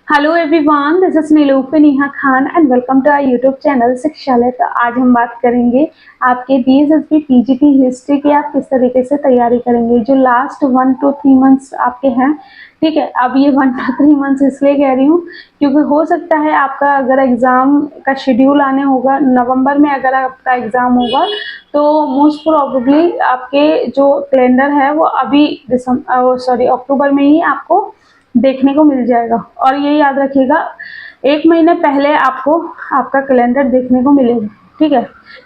Hello everyone, this is Nilufar Neha Khan and welcome to our YouTube channel Shikshalaya. तो आज हम बात करेंगे आपके बीएसएसबी पीजीटी हिस्ट्री की आप किस तरीके से तैयारी करेंगे। जो लास्ट 1 to 3 मंथ्स आपके हैं, ठीक है। अब ये 1 to 3 मंथ्स इसलिए कह रही हूँ क्योंकि हो सकता है आपका अगर एग्ज़ाम का शेड्यूल आने होगा नवंबर में, अगर आपका एग्ज़ाम होगा तो मोस्ट प्रोबेबली आपके जो कैलेंडर है वो अभी अक्टूबर में ही आपको देखने को मिल जाएगा। और ये याद रखिएगा, 1 महीने पहले आपको आपका कैलेंडर देखने को मिलेगा, ठीक है।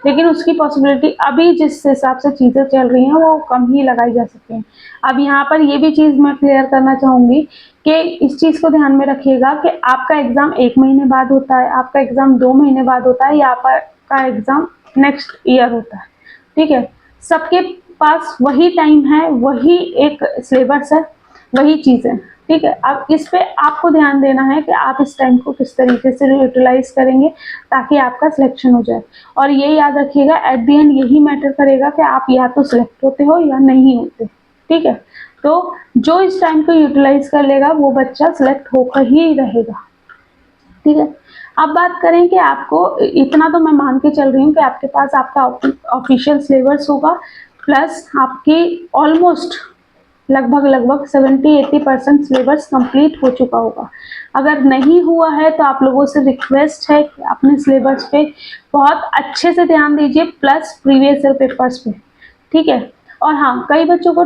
लेकिन उसकी पॉसिबिलिटी अभी जिस हिसाब से चीज़ें चल रही हैं वो कम ही लगाई जा सकती हैं। अब यहाँ पर ये भी चीज़ मैं क्लियर करना चाहूँगी कि इस चीज़ को ध्यान में रखिएगा कि आपका एग्ज़ाम 1 महीने बाद होता है, आपका एग्ज़ाम 2 महीने बाद होता है, या आपका एग्ज़ाम नेक्स्ट ईयर होता है, ठीक है। सबके पास वही टाइम है, वही एक सिलेबस है, वही चीज़ है, ठीक है। अब इस पे आपको ध्यान देना है कि आप इस टाइम को किस तरीके से यूटिलाइज करेंगे ताकि आपका सिलेक्शन हो जाए। और ये याद रखिएगा, एट द एंड यही मैटर करेगा कि आप या तो सिलेक्ट होते हो या नहीं होते, ठीक है। तो जो इस टाइम को यूटिलाइज कर लेगा वो बच्चा सिलेक्ट होकर ही रहेगा, ठीक है। अब बात करें कि आपको इतना तो मैं मान के चल रही हूँ कि आपके पास आपका ऑफिशियल सिलेबस होगा, प्लस आपकी ऑलमोस्ट लगभग 70-80% सिलेबस कंप्लीट हो चुका होगा। अगर नहीं हुआ है तो आप लोगों से रिक्वेस्ट है कि अपने सिलेबस पे बहुत अच्छे से ध्यान दीजिए, प्लस प्रीवियस ईयर पेपर्स पे, ठीक है। और हाँ, कई बच्चों को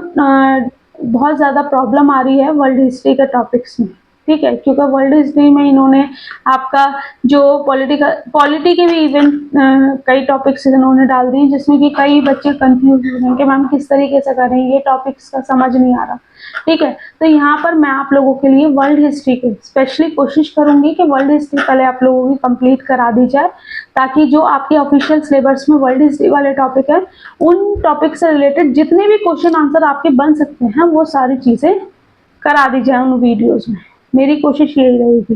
बहुत ज़्यादा प्रॉब्लम आ रही है वर्ल्ड हिस्ट्री के टॉपिक्स में, ठीक है, क्योंकि वर्ल्ड हिस्ट्री में इन्होंने आपका जो पॉलिटी के भी इवेंट कई टॉपिक्स इन्होंने डाल दिए जिसमें कि कई बच्चे कंफ्यूज हो रहे हैं कि मैम किस तरीके से करें, ये टॉपिक्स का समझ नहीं आ रहा, ठीक है। तो यहाँ पर मैं आप लोगों के लिए वर्ल्ड हिस्ट्री की स्पेशली कोशिश करूंगी कि वर्ल्ड हिस्ट्री पहले आप लोगों की कंप्लीट करा दी जाए, ताकि जो आपके ऑफिशियल सिलेबस में वर्ल्ड हिस्ट्री वाले टॉपिक है उन टॉपिक से रिलेटेड जितने भी क्वेश्चन आंसर आपके बन सकते हैं वो सारी चीज़ें करा दी जाए उन वीडियोज़ में। मेरी कोशिश यही रहेगी,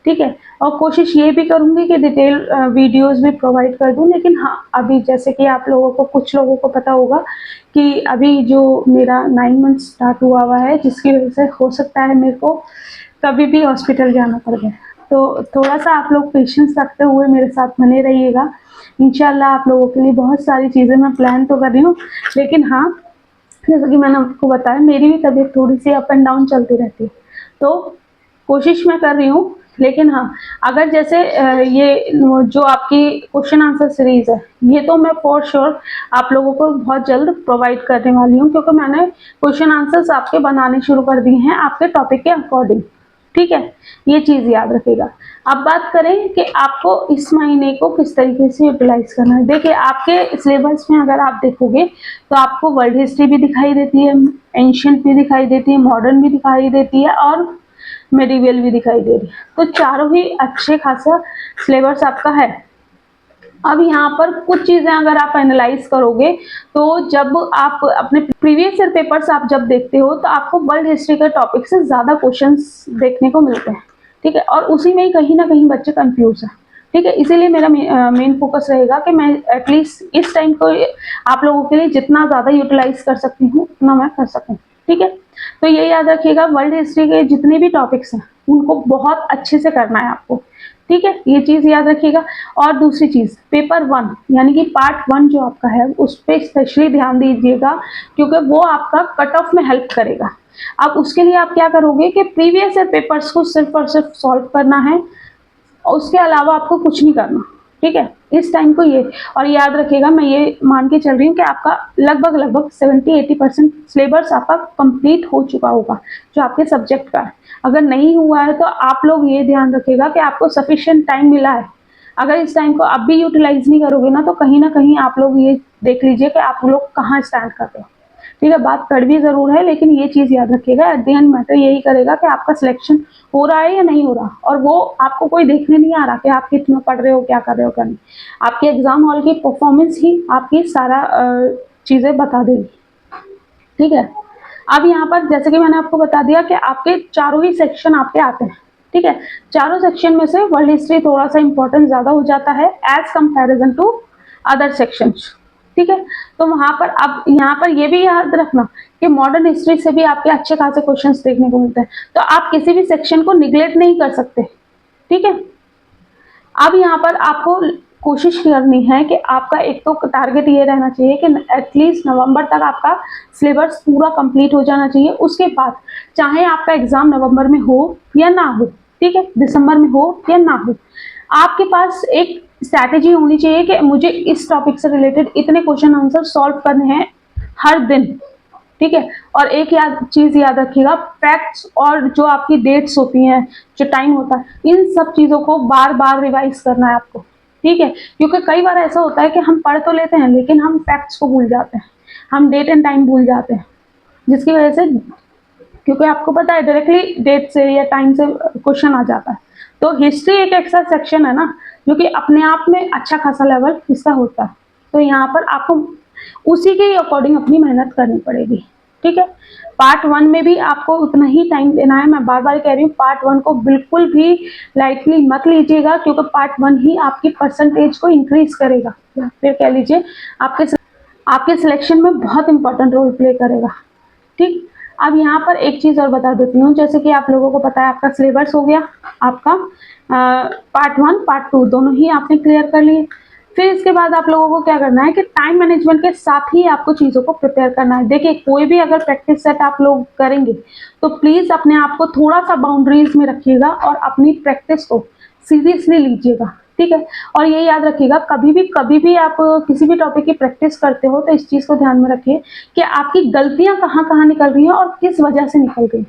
ठीक है। और कोशिश ये भी करूंगी कि डिटेल वीडियोस भी प्रोवाइड कर दूं। लेकिन हाँ, अभी जैसे कि आप लोगों को, कुछ लोगों को पता होगा कि अभी जो मेरा 9 मंथ स्टार्ट हुआ है, जिसकी वजह से हो सकता है मेरे को कभी भी हॉस्पिटल जाना पड़ जाए। तो थोड़ा सा आप लोग पेशेंस रखते हुए मेरे साथ बने रहिएगा। इंशाल्लाह आप लोगों के लिए बहुत सारी चीज़ें मैं प्लान तो कर रही हूँ, लेकिन हाँ, जैसे कि मैंने आपको बताया, मेरी भी तबीयत थोड़ी सी अप एंड डाउन चलती रहती है, तो कोशिश मैं कर रही हूँ। लेकिन हाँ, अगर जैसे ये जो आपकी क्वेश्चन आंसर सीरीज है, ये तो मैं फॉर श्योर आप लोगों को बहुत जल्द प्रोवाइड करने वाली हूँ, क्योंकि मैंने क्वेश्चन आंसर्स आपके बनाने शुरू कर दिए हैं आपके टॉपिक के अकॉर्डिंग, ठीक है। ये चीज़ याद रखिएगा। अब बात करें कि आपको इस महीने को किस तरीके से यूटिलाइज करना है। देखिए, आपके सिलेबस में अगर आप देखोगे तो आपको वर्ल्ड हिस्ट्री भी दिखाई देती है, एंशियंट भी दिखाई देती है, मॉडर्न भी दिखाई देती है और मेडिवल भी दिखाई दे रही है। तो चारों ही अच्छे खासा सिलेबस आपका है। अब यहाँ पर कुछ चीज़ें अगर आप एनालाइज करोगे तो जब आप अपने प्रीवियस ईयर पेपर्स आप जब देखते हो तो आपको वर्ल्ड हिस्ट्री के टॉपिक से ज़्यादा क्वेश्चंस देखने को मिलते हैं, ठीक है। और उसी में ही कहीं ना कहीं बच्चे कंफ्यूज हैं, ठीक है। इसीलिए मेरा मेन फोकस रहेगा कि मैं एटलीस्ट इस टाइम को आप लोगों के लिए जितना ज़्यादा यूटिलाइज कर सकती हूँ उतना मैं कर सकूँ, ठीक है। तो ये याद रखिएगा, वर्ल्ड हिस्ट्री के जितने भी टॉपिक्स हैं उनको बहुत अच्छे से करना है आपको, ठीक है। ये चीज़ याद रखिएगा। और दूसरी चीज़, पेपर 1 यानी कि पार्ट 1 जो आपका है उस पर स्पेशली ध्यान दीजिएगा, क्योंकि वो आपका कट ऑफ में हेल्प करेगा। अब उसके लिए आप क्या करोगे कि प्रीवियस ईयर पेपर्स को सिर्फ और सिर्फ सॉल्व करना है, उसके अलावा आपको कुछ नहीं करना, ठीक है। इस टाइम को ये और याद रखिएगा, मैं ये मान के चल रही हूँ कि आपका लगभग 70-80% सिलेबस आपका कंप्लीट हो चुका होगा जो आपके सब्जेक्ट का है। अगर नहीं हुआ है तो आप लोग ये ध्यान रखिएगा कि आपको सफिशिएंट टाइम मिला है। अगर इस टाइम को अब भी यूटिलाइज नहीं करोगे ना कहीं आप लोग ये देख लीजिए कि आप लोग कहाँ स्टैंड कर रहे हो, ठीक है। बात कड़वी जरूर है, लेकिन ये चीज याद रखिएगा, एट द एंड मैटर यही करेगा कि आपका सिलेक्शन हो रहा है या नहीं हो रहा। और वो आपको कोई देखने नहीं आ रहा कि आप कितना पढ़ रहे हो, क्या कर रहे हो, क्या नहीं। आपके एग्जाम हॉल की परफॉर्मेंस ही आपकी सारा चीजें बता देगी, ठीक है। अब यहाँ पर जैसे कि मैंने आपको बता दिया कि आपके चारों ही सेक्शन आपके आते हैं, ठीक है। चारों सेक्शन में से वर्ल्ड हिस्ट्री थोड़ा सा इंपॉर्टेंट ज्यादा हो जाता है as comparison to other sections, ठीक है। तो वहां पर अब यहाँ पर ये भी याद रखना कि मॉडर्न हिस्ट्री से भी आपके अच्छे खासे क्वेश्चंस देखने को मिलते हैं, तो आप किसी भी सेक्शन को निग्लेक्ट नहीं कर सकते, ठीक है। अब यहाँ पर आपको कोशिश करनी है कि आपका एक तो टारगेट ये रहना चाहिए कि एटलीस्ट नवंबर तक आपका सिलेबस पूरा कंप्लीट हो जाना चाहिए। उसके बाद चाहे आपका एग्जाम नवंबर में हो या ना हो, ठीक है, दिसंबर में हो या ना हो, आपके पास एक स्ट्रैटेजी होनी चाहिए कि मुझे इस टॉपिक से रिलेटेड इतने क्वेश्चन आंसर सॉल्व करने हैं हर दिन, ठीक है। और एक चीज याद रखिएगा, फैक्ट्स और जो आपकी डेट्स होती हैं, जो टाइम होता है, इन सब चीजों को बार बार रिवाइज करना है आपको, ठीक है। क्योंकि कई बार ऐसा होता है कि हम पढ़ तो लेते हैं लेकिन हम फैक्ट्स को भूल जाते हैं, हम डेट एंड टाइम भूल जाते हैं, जिसकी वजह से, क्योंकि आपको पता है डायरेक्टली डेट से या टाइम से क्वेश्चन आ जाता है। तो हिस्ट्री एक ऐसा सेक्शन है ना जो कि अपने आप में अच्छा खासा लेवल हिस्सा होता है, तो यहाँ पर आपको उसी के अकॉर्डिंग अपनी मेहनत करनी पड़ेगी, ठीक है। पार्ट 1 में भी आपको उतना ही टाइम देना है। मैं बार बार कह रही हूँ, पार्ट 1 को बिल्कुल भी लाइटली मत लीजिएगा, क्योंकि पार्ट 1 ही आपकी परसेंटेज को इंक्रीज करेगा, या फिर कह लीजिए आपके सिलेक्शन में बहुत इंपॉर्टेंट रोल प्ले करेगा, ठीक। अब यहाँ पर एक चीज और बता देती हूँ, जैसे कि आप लोगों को पता है आपका सिलेबस हो गया, आपका पार्ट 1 पार्ट 2 दोनों ही आपने क्लियर कर लिए। फिर इसके बाद आप लोगों को क्या करना है कि टाइम मैनेजमेंट के साथ ही आपको चीज़ों को प्रिपेयर करना है। देखिए, कोई भी अगर प्रैक्टिस सेट आप लोग करेंगे तो प्लीज़ अपने आप को थोड़ा सा बाउंड्रीज में रखिएगा और अपनी प्रैक्टिस को सीरियसली लीजिएगा, ठीक है। और ये याद रखिएगा, कभी भी आप किसी भी टॉपिक की प्रैक्टिस करते हो तो इस चीज़ को ध्यान में रखिए कि आपकी गलतियां कहाँ कहाँ निकल रही हैं और किस वजह से निकल गई।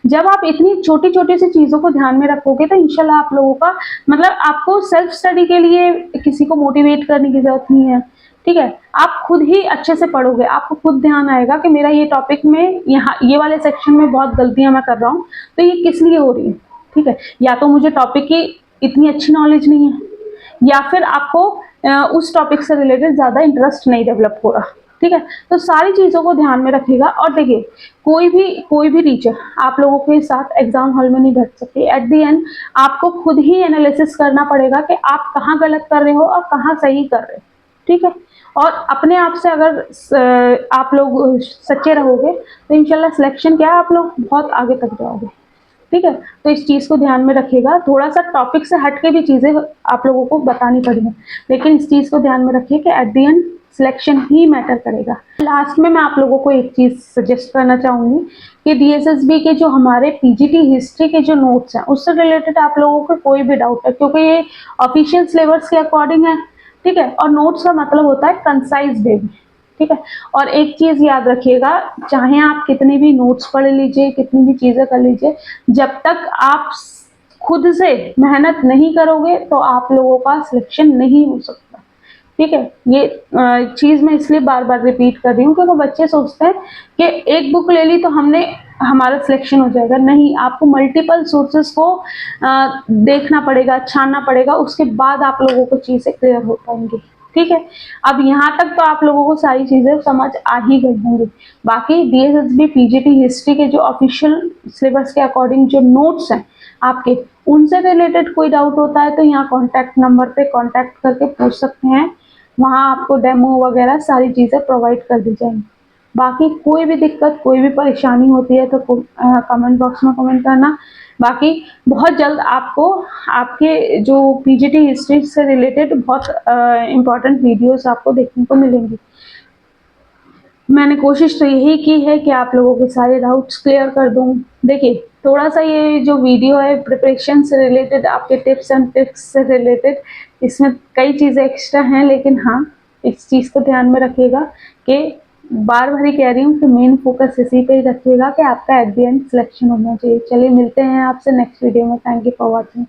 जब आप इतनी छोटी छोटी सी चीज़ों को ध्यान में रखोगे तो इंशाल्लाह आप लोगों का मतलब आपको सेल्फ स्टडी के लिए किसी को मोटिवेट करने की जरूरत नहीं है, ठीक है। आप खुद ही अच्छे से पढ़ोगे, आपको खुद ध्यान आएगा कि मेरा ये टॉपिक में यहाँ ये वाले सेक्शन में बहुत गलतियां मैं कर रहा हूँ, तो ये किस लिए हो रही है, ठीक है। या तो मुझे टॉपिक की इतनी अच्छी नॉलेज नहीं है, या फिर आपको उस टॉपिक से रिलेटेड ज़्यादा इंटरेस्ट नहीं डेवलप हो रहा, ठीक है। तो सारी चीज़ों को ध्यान में रखिएगा। और देखिए, कोई भी टीचर आप लोगों के साथ एग्जाम हॉल में नहीं बैठ सकती। एट दी एंड आपको खुद ही एनालिसिस करना पड़ेगा कि आप कहाँ गलत कर रहे हो और कहाँ सही कर रहे हो, ठीक है। और अपने आप से अगर आप लोग सच्चे रहोगे तो इंशाल्लाह सिलेक्शन क्या है, आप लोग बहुत आगे तक जाओगे, ठीक है। तो इस चीज़ को ध्यान में रखिएगा। थोड़ा सा टॉपिक से हट के भी चीज़ें आप लोगों को बतानी पड़ेगी, लेकिन इस चीज़ को ध्यान में रखिए कि at the and selection he matter करेगा। लास्ट में मैं आप लोगों को एक चीज़ सजेस्ट करना चाहूँगी कि डीएसएसबी के जो हमारे पीजीटी हिस्ट्री के जो नोट्स हैं उससे रिलेटेड आप लोगों को कोई भी डाउट है, क्योंकि ये ऑफिशियल सिलेबस के अकॉर्डिंग है, ठीक है। और नोट्स का मतलब होता है कंसाइज वे में, ठीक है। और एक चीज याद रखिएगा, चाहे आप कितनी भी नोट्स पढ़ लीजिए, कितनी भी चीजें कर लीजिए, जब तक आप खुद से मेहनत नहीं करोगे तो आप लोगों का सिलेक्शन नहीं हो सकता, ठीक है। ये चीज मैं इसलिए बार बार रिपीट कर रही हूँ क्योंकि बच्चे सोचते हैं कि एक बुक ले ली तो हमारा सिलेक्शन हो जाएगा। नहीं, आपको मल्टीपल सोर्सेस को देखना पड़ेगा, छानना पड़ेगा, उसके बाद आप लोगों को चीजें क्लियर हो पाएंगी, ठीक है। अब यहाँ तक तो आप लोगों को सारी चीजें समझ आ ही गई होंगी। बाकी डीएसएसबी पीजीटी हिस्ट्री के जो ऑफिशियल सिलेबस के अकॉर्डिंग जो नोट्स हैं आपके, उनसे रिलेटेड कोई डाउट होता है तो यहाँ कॉन्टैक्ट नंबर पे कॉन्टैक्ट करके पूछ सकते हैं। वहाँ आपको डेमो वगैरह सारी चीज़ें प्रोवाइड कर दी जाएंगी। बाकी कोई भी दिक्कत, कोई भी परेशानी होती है तो कमेंट बॉक्स में कमेंट करना। बाकी बहुत जल्द आपको आपके जो पीजीटी हिस्ट्री से रिलेटेड बहुत इम्पोर्टेंट वीडियोस आपको देखने को मिलेंगी। मैंने कोशिश तो यही की है कि आप लोगों के सारे डाउट्स क्लियर कर दूं। देखिए, थोड़ा सा ये जो वीडियो है प्रिपरेशन से रिलेटेड, आपके टिप्स एंड ट्रिक्स से रिलेटेड, इसमें कई चीज़ें एक्स्ट्रा हैं, लेकिन हाँ, इस चीज़ को ध्यान में रखिएगा कि बार बार ही कह रही हूँ कि मेन फोकस इसी पे ही रखिएगा कि आपका एट द एंड सिलेक्शन होना चाहिए। चलिए, मिलते हैं आपसे नेक्स्ट वीडियो में। Thank you for watching.